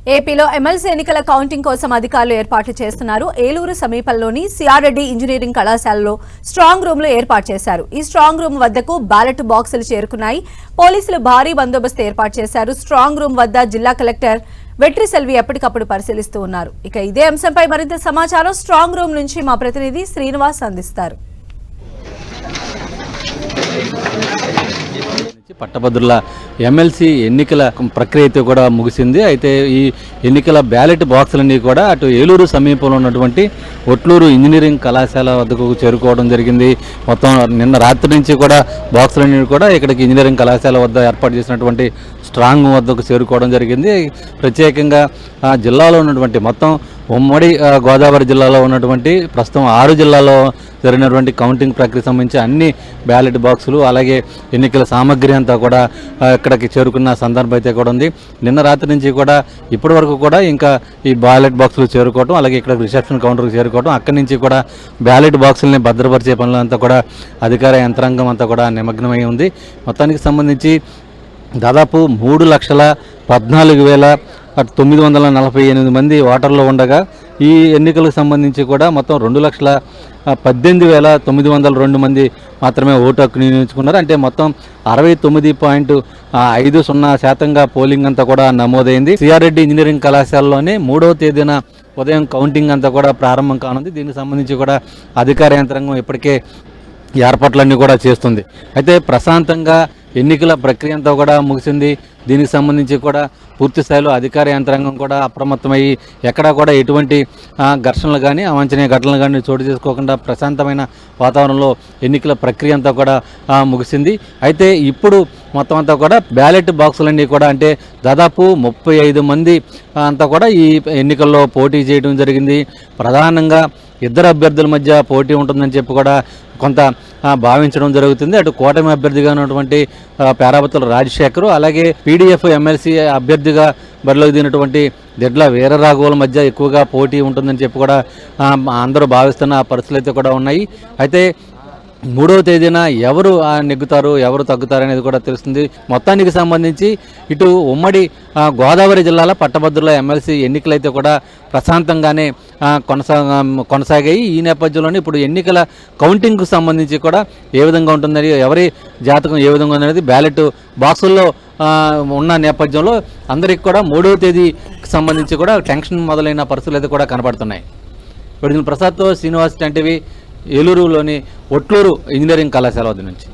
ఏపీలో ఎమ్మెల్సీ ఎన్నికల కౌంటింగ్ కోసం అధికారులు ఏర్పాట్లు చేస్తున్నారు. ఏలూరు సమీపంలోని సిఆర్ రెడ్డి ఇంజనీరింగ్ కళాశాలలో స్ట్రాంగ్ రూమ్ లో ఏర్పాటు చేశారు. ఈ స్ట్రాంగ్ రూమ్ వద్దకు బ్యాలెట్ బాక్సులు చేరుకున్నాయి. పోలీసులు భారీ బందోబస్తు ఏర్పాటు చేశారు. స్ట్రాంగ్ రూమ్ వద్ద జిల్లా కలెక్టర్ వెట్రి సెల్వి ఎప్పటికప్పుడు పరిశీలిస్తూ ఉన్నారు. ఇక ఇదే అంశంపై మరింత సమాచారం స్ట్రాంగ్ రూమ్ నుంచి మా ప్రతినిధి శ్రీనివాస్ అందిస్తారు. పట్టభద్రుల ఎమ్మెల్సీ ఎన్నికల ప్రక్రియ అయితే కూడా ముగిసింది. అయితే ఈ ఎన్నికల బ్యాలెట్ బాక్సులన్నీ కూడా అటు ఏలూరు సమీపంలో ఉన్నటువంటి ఒట్లూరు ఇంజనీరింగ్ కళాశాల వద్దకు చేరుకోవడం జరిగింది. మొత్తం నిన్న రాత్రి నుంచి కూడా బాక్సులన్నీ కూడా ఇక్కడికి ఇంజనీరింగ్ కళాశాల వద్ద ఏర్పాటు చేసినటువంటి స్ట్రాంగ్ వద్దకు చేరుకోవడం జరిగింది. ప్రత్యేకంగా జిల్లాలో ఉన్నటువంటి మొత్తం ఉమ్మడి గోదావరి జిల్లాలో ఉన్నటువంటి ప్రస్తుతం 6 జిల్లాల్లో జరిగినటువంటి కౌంటింగ్ ప్రక్రియ సంబంధించి అన్ని బ్యాలెట్ బాక్సులు అలాగే ఎన్నికల సామగ్రి అంతా కూడా ఇక్కడికి చేరుకున్న సందర్భం అయితే కూడా ఉంది. నిన్న రాత్రి నుంచి కూడా ఇప్పటి వరకు కూడా ఇంకా ఈ బ్యాలెట్ బాక్సులు చేరుకోవడం అలాగే ఇక్కడ రిసెప్షన్ కౌంటర్కి చేరుకోవడం అక్కడి నుంచి కూడా బ్యాలెట్ బాక్సులని భద్రపరిచే పనులంతా కూడా అధికార యంత్రాంగం అంతా కూడా నిమగ్నమై ఉంది. మొత్తానికి సంబంధించి దాదాపు 3,14,948 మంది ఓటర్లు ఉండగా ఈ ఎన్నికలకు సంబంధించి కూడా మొత్తం 2,18,902 మంది మాత్రమే ఓటు హక్కు వినియోగించుకున్నారు. అంటే మొత్తం 69.50% పోలింగ్ అంతా కూడా నమోదైంది. సిఆర్ రెడ్డి ఇంజనీరింగ్ కళాశాలలోనే 3వ తేదీన ఉదయం కౌంటింగ్ అంతా కూడా ప్రారంభం కానుంది. దీనికి సంబంధించి కూడా అధికార యంత్రాంగం ఇప్పటికే ఏర్పాట్లన్నీ కూడా చేస్తుంది. అయితే ప్రశాంతంగా ఎన్నికల ప్రక్రియ అంతా కూడా ముగిసింది. దీనికి సంబంధించి కూడా పూర్తి స్థాయిలో అధికార యంత్రాంగం కూడా అప్రమత్తమయ్యి ఎక్కడా కూడా ఎటువంటి ఘర్షణలు కానీ అవాంఛనీయ ఘటనలు కానీ చోటు చేసుకోకుండా ప్రశాంతమైన వాతావరణంలో ఎన్నికల ప్రక్రియ అంతా కూడా ముగిసింది. అయితే ఇప్పుడు మొత్తం అంతా కూడా బ్యాలెట్ బాక్సులన్నీ కూడా అంటే దాదాపు 35 మంది అంతా కూడా ఈ ఎన్నికల్లో పోటీ చేయడం జరిగింది. ప్రధానంగా ఇద్దరు అభ్యర్థుల మధ్య పోటీ ఉంటుందని చెప్పి కూడా కొంత భావించడం జరుగుతుంది. అటు కూటమి అభ్యర్థిగా ఉన్నటువంటి పేరాబత్తుల రాజశేఖర్ అలాగే పీడీఎఫ్ ఎమ్మెల్సీ అభ్యర్థిగా బరిలోకి దిగినటువంటి దిడ్ల వీరరాఘవుల మధ్య ఎక్కువగా పోటీ ఉంటుందని చెప్పి కూడా అందరూ భావిస్తున్న పరిస్థితులు అయితే కూడా ఉన్నాయి. అయితే 3వ తేదీన ఎవరు నెగ్గుతారు ఎవరు తగ్గుతారు అనేది కూడా తెలుస్తుంది. మొత్తానికి సంబంధించి ఇటు ఉమ్మడి గోదావరి జిల్లాల పట్టభద్రుల ఎమ్మెల్సీ ఎన్నికలైతే కూడా ప్రశాంతంగానే కొనసాగాయి. ఈ నేపథ్యంలోనే ఇప్పుడు ఎన్నికల కౌంటింగ్కు సంబంధించి కూడా ఏ విధంగా ఉంటుందని ఎవరి జాతకం ఏ విధంగా ఉందనేది బ్యాలెట్ బాక్సుల్లో ఉన్న నేపథ్యంలో అందరికి కూడా 3వ తేదీకి సంబంధించి కూడా టెన్షన్ మొదలైన పరిస్థితులు అయితే కూడా కనబడుతున్నాయి. విడుదల ప్రసాద్తో శ్రీనివాస్ టీవీ ఏలూరులోని ఒట్లూరు ఇంజనీరింగ్ కళాశాల వద్ద నుంచి.